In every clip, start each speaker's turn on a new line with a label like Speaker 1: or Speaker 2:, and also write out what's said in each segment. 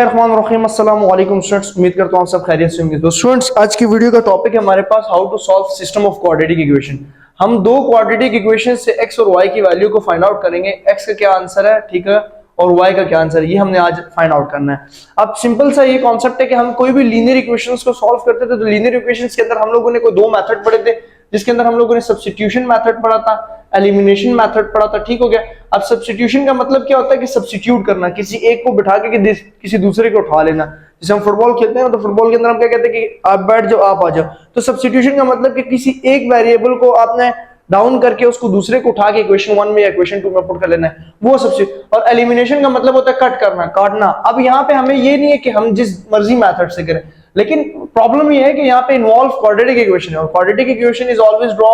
Speaker 1: अस्सलाम वालेकुम स्टूडेंट्स, उम्मीद करता हूँ सब खैरियत से होंगे। तो स्टूडेंट्स, आज की वीडियो का टॉपिक है हमारे पास how to solve system of quadratic equation. हम दो क्वाड्रेटिक इक्वेशन से एक्स और वाई की वैल्यू को फाइंड आउट करेंगे। एक्स का क्या आंसर है, ठीक है, और वाई का क्या आंसर है, ये हमने आज फाइंड आउट करना है। अब सिंपल सा ये कॉन्सेप्ट है कि हम कोई भी लीनियर इक्वेशंस को सॉल्व करते थे तो लीनियर इक्वेशंस के अंदर हम लोगों ने कोई दो मेथड पढ़े थे, जिसके अंदर हम लोगों ने सब्स्टिट्यूशन मेथड पढ़ा था, एलिमिनेशन मेथड पढ़ा था, ठीक हो गया। अब सब्स्टिट्यूशन का मतलब क्या होता है कि सब्स्टिट्यूट करना, किसी एक को बिठा के किसी दूसरे को उठा लेना। जैसे हम फुटबॉल खेलते हैं तो फुटबॉल के अंदर हम क्या कहते हैं कि आप बैठ जाओ, आप आ जाओ। तो सब्स्टिट्यूशन का मतलब कि किसी एक वेरिएबल को आपने डाउन करके उसको दूसरे को उठा के इक्वेशन 1 में या इक्वेशन 2 में पुट कर लेना है, वो सब्स्टिट्यूट। और एलिमिनेशन का मतलब होता है कट करना, काटना। अब यहाँ पे हमें ये नहीं है कि हम जिस मर्जी मेथड से करें, लेकिन प्रॉब्लम ये है कि यहाँ पे इन्वॉल्व क्वाड्रेटिक इक्वेशन है, और quadratic equation is always draw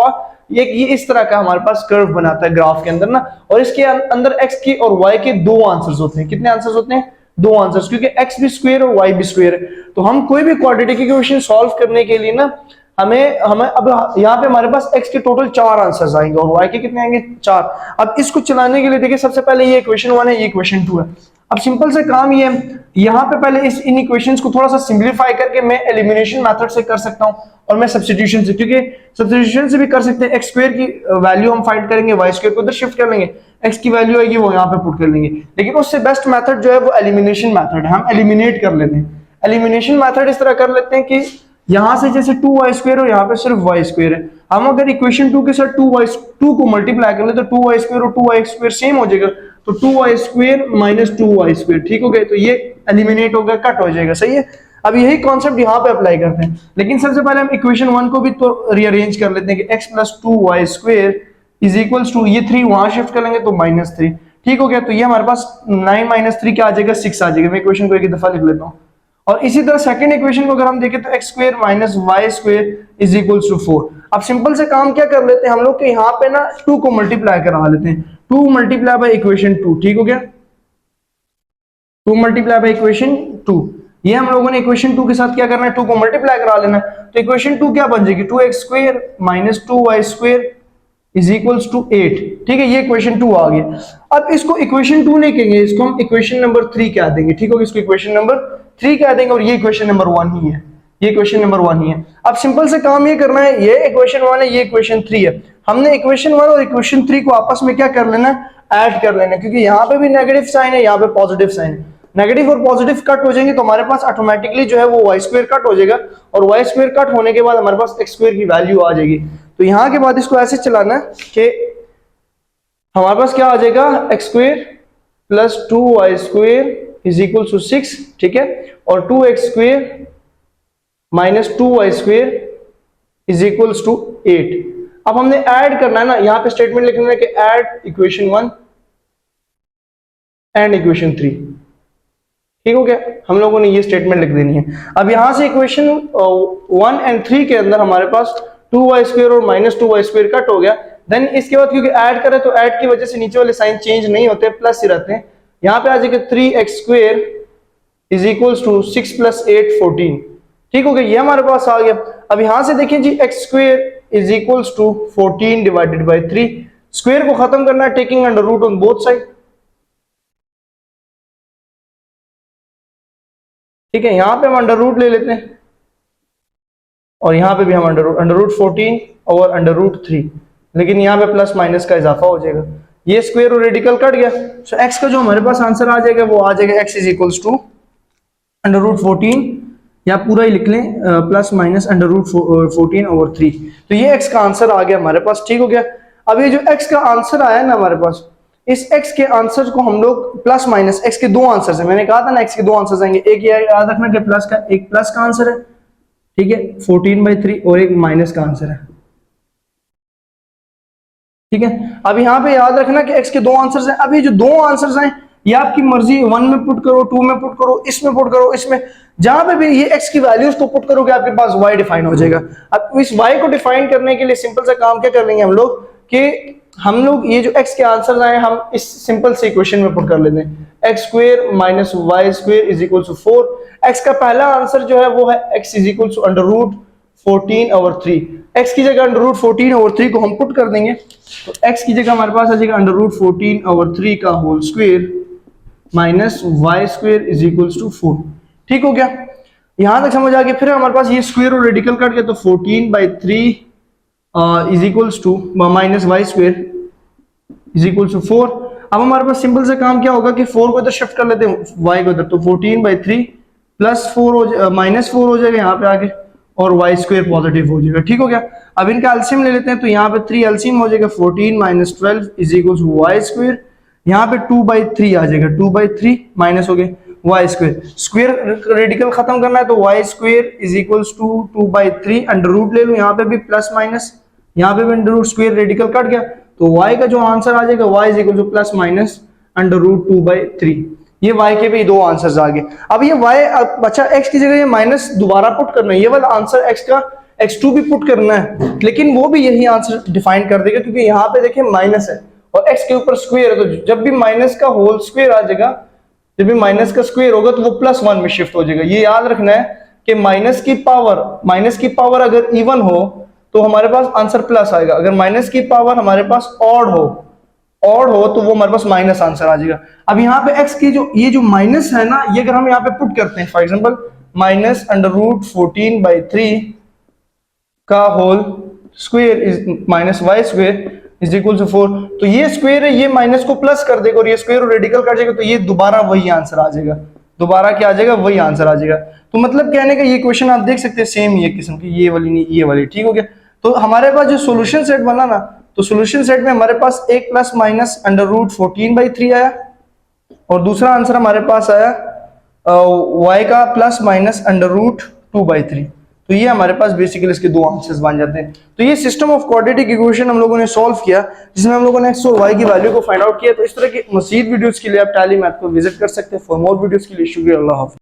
Speaker 1: ये इस तरह का हमारे पास कर्व बनाता है ग्राफ के अंदर ना, और इसके अंदर एक्स की और वाई के दो आंसर्स होते हैं। कितने आंसर्स होते हैं? दो आंसर्स, क्योंकि एक्स भी स्क्वायर और वाई भी स्क्वायर है। तो हम कोई भी क्वाड्रेटिक इक्वेशन सॉल्व करने के लिए ना हमें अब यहाँ पे हमारे पास एक्स के टोटल 4 आंसर्स आएंगे और वाई के कितने आएंगे? 4। अब इसको चलाने के लिए देखिए, सबसे पहले ये इक्वेशन 1 है, ये इक्वेशन 2 है। अब सिंपल से काम ये है, यहाँ पे पहले इन इक्वेशंस को थोड़ा सा सिंप्लीफाई करके मैं एलिमिनेशन मेथड से कर सकता हूँ, और मैं सब्स्टिट्यूशन से, क्योंकि सब्स्टिट्यूशन से भी कर सकते हैं। एक्स स्क्वायर की वैल्यू हम फाइंड करेंगे, वाई स्क्वायर को उधर शिफ्ट कर लेंगे, एक्स की वैल्यू आएगी वो यहाँ पे पुट कर लेंगे। लेकिन उससे बेस्ट मेथड जो है वो एलिमिनेशन मेथड है, हम एलिमिनेट कर लेते हैं। एलिमिनेशन मेथड इस तरह कर लेते हैं कि यहां से जैसे 2y स्क्वायर और यहाँ पे सिर्फ y स्क्वायर है, हम अगर इक्वेशन 2 के साथ 2 को मल्टीप्लाई कर ले तो 2y स्क्वायर और 2y स्क्वायर सेम हो जाएगा, तो 2y square minus 2y square, ठीक हो गया। तो ये एलिमिनेट हो गया, कट हो जाएगा, सही है। अब यही कॉन्सेप्ट यहाँ पे अप्लाई करते हैं, लेकिन सबसे पहले हम इक्वेशन 1 को भी तो रीअरेंज कर लेते हैं कि x plus 2y square is equals to, ये 3 वहां शिफ्ट कर लेंगे तो -3, ठीक हो गया। तो ये हमारे पास 9 माइनस 3 क्या आ जाएगा? 6 आ जाएगा। मैं इक्वेशन को एक दफा लिख लेता हूँ। और इसी तरह सेकंड इक्वेशन को अगर हम देखें तो X square minus Y square is equals to 4। अब सिंपल से काम क्या कर लेते हैं हम लोग कि यहाँ पे ना 2 को मल्टीप्लाई करा लेते हैं, 2 मल्टीप्लाई बाय इक्वेशन 2, ठीक हो गया। 2 मल्टीप्लाई बाय इक्वेशन 2, ये हम लोगों ने इक्वेशन 2 के साथ क्या करना है? 2 को मल्टीप्लाई करा लेना है। तो इक्वेशन 2 क्या बन जाएगी? 2x square minus 2y square is equals to 8, ठीक है। ये इक्वेशन 2 आ गया। अब इसको इक्वेशन 2 नहीं कहेंगे, इसको हम इक्वेशन नंबर 3 कह देंगे, ठीक होगा। इसको इक्वेशन नंबर 3 कह देंगे, और ये इक्वेशन नंबर 1 ही है, ये इक्वेशन नंबर 1 ही है। अब सिंपल से काम ये करना है, ये इक्वेशन 1 है, ये इक्वेशन 3 है। हमने इक्वेशन 1 और इक्वेशन 3 को आपस में क्या कर लेना है? ऐड कर लेना, क्योंकि यहाँ पे भी नेगेटिव साइन है, यहाँ पे पॉजिटिव साइन है। नेगेटिव और पॉजिटिव कट हो जाएंगे तो हमारे पास ऑटोमेटिकली जो है वो वाई स्क्वायर कट हो जाएगा, और वाई स्क्वायर कट होने के बाद हमारे पास एक्स स्क्वायर की वैल्यू आ जाएगी। तो यहाँ के बाद इसको ऐसे चलाना है कि हमारे पास क्या आ जाएगा? X square plus 2y square is equal to 6, ठीक है, और 2x square minus 2y square is equal to 8। अब हमने ऐड करना है ना, यहां पे स्टेटमेंट लिखना है कि ऐड इक्वेशन 1 एंड इक्वेशन 3, ठीक हो गया। हम लोगों ने ये स्टेटमेंट लिख देनी है। अब यहां से इक्वेशन 1 एंड 3 के अंदर हमारे पास 2y स्क्वायर और माइनस 2y स्क्वायर कट हो गया। देन इसके बाद क्योंकि ऐड करें तो ऐड की वजह से नीचे वाले साइन चेंज नहीं होते, प्लस ही रहते हैं। यहाँ पे आ जाएगा 3x square is equals to 6 plus 8 14, ठीक हो गया। ये हमारे पास आ गया। अब यहां से देखिए जी, x square is equals to 14 divided by 3। Square को खत्म करना है, taking under root on both side, ठीक है। यहां पे हम अंडर रूट ले लेते हैं, और यहां पे भी हम अंडर रूट 14 और अंडर रूट 3, लेकिन यहाँ पे प्लस माइनस का इजाफा हो जाएगा। ये स्क्वायर और रेडिकल कट गया, सो x का जो हमारे पास आंसर आ जाएगा वो आ जाएगा x is equals to under root 14, या पूरा ही लिख लें plus minus under root 14 over 3। तो ये x का आंसर आ गया हमारे पास, ठीक हो गया। अब ये जो x का आंसर आया ना हमारे पास, इस x के आंसर को हम लोग प्लस माइनस, x के दो आंसर है, मैंने कहा था ना x के दो आंसर आएंगे। एक ये याद रखना कि प्लस का, एक प्लस का आंसर है, ठीक है, 14/3, और एक माइनस का आंसर है, ठीक है। अब यहाँ पे याद रखना कि x के दो आंसर्स हैं। अब ये जो दो आंसर्स हैं, ये आपकी मर्जी, 1 में पुट करो, 2 में पुट करो, इसमें पुट करो, इसमें, जहां पे भी ये x की वैल्यूज को पुट करोगे आपके पास y डिफाइन हो जाएगा। अब इस y को डिफाइन करने के लिए सिंपल सा काम क्या कर लेंगे हम लोग कि हम लोग ये जो x के आंसर्स आए हम इस सिंपल से इक्वेशन में पुट कर लेते हैं, X square minus Y square is equal to 4। x का पहला आंसर जो है वो है x is equal to under root 14 over 3। x की जगह अंडर रूट 14 ओवर 3 को हम पुट कर देंगे, तो x की जगह हमारे पास आ जाएगा अंडर रूट 14 ओवर 3 का whole square minus Y square is equals to 4। ठीक हो गया, यहां तक समझ आ गया। फिर हमारे पास ये स्क्वेयर और रेडिकल कट गया, तो 14/3 is equals to minus Y square is equals to 4। अब हमारे पास सिंपल से काम क्या होगा कि 4 को इधर शिफ्ट कर लेते हैं, y को इधर, तो 14/3 प्लस 4 हो माइनस 4 हो जाएगा यहाँ पे आगे, और वाई स्क्वेयर पॉजिटिव हो जाएगा। ठीक हो गया, अब इनका एलसीएम ले लेते हैं, तो यहाँ पे 3 एलसीएम हो जाएगा, 14 minus 12 is equal to Y square. यहाँ पे 2/3 आ जाएगा, 2/3 माइनस हो गया वाई स्क्वेयर। स्क्वेयर रेडिकल खत्म करना है, तो Y square is equals to 2/3, under root ले लो, यहाँ पे भी प्लस माइनस, यहाँ पे भी under root, square radical cut गया, तो y का जो आंसर आ जाएगा y is equal to plus minus under root 2/3। ये y के भी दो आंसर्स आ गए। अब ये y बचा, x की जगह ये माइनस दोबारा पुट करना है, ये वाला आंसर x का x2 भी पुट करना है, लेकिन वो भी यही आंसर डिफाइन कर देगा, क्योंकि यहाँ पे देखिए माइनस है और x के ऊपर स्क्वेयर है, तो जब भी माइनस का होल स्क्वेयर आ जाएगा, जब भी माइनस का स्क्वेयर होगा तो वो +1 में शिफ्ट हो जाएगा। ये याद रखना है कि माइनस की पावर अगर इवन हो तो हमारे पास आंसर प्लस आएगा, अगर माइनस की पावर हमारे पास ऑड हो तो वो हमारे पास माइनस आंसर आ जाएगा। अब यहाँ पे x की जो ये जो माइनस है ना, ये अगर हम यहाँ पे पुट करते हैं, for example minus under root 14/3 का whole square is minus Y square is equal to 4, तो ये स्क्वेयर है, ये माइनस को प्लस कर देगा और ये स्क्वेयर और रेडिकल कर जाएगा, तो ये दोबारा वही आंसर आ जाएगा, दोबारा क्या आ जाएगा, वही आंसर आ जाएगा। तो मतलब कहने का ये क्वेश्चन आप देख सकते हैं सेम ही एक किस्म की, ये वाली नहीं ये वाली। ठीक हो गया, तो हमारे पास जो सॉल्यूशन सेट बना ना, तो सॉल्यूशन सेट में हमारे पास एक प्लस माइनस अंडर रूट 14/3 आया, और दूसरा आंसर हमारे पास आया y का प्लस माइनस अंडर रूट 2/3। तो ये हमारे पास बेसिकली इसके दो आंसर्स बन जाते हैं। तो ये सिस्टम ऑफ क्वाड्रेटिक इक्वेशन हम लोगों ने सॉल्व किया, जिसमें हम लोगों ने x और y की वैल्यू को फाइंड आउट किया। तो इस तरह की मजीद वीडियोस के लिए आप टैली मैथ को विजिट कर सकते हैं। फॉर मोर वीडियोस के लिए शुक्रिया, अल्लाह हाफ़िज़।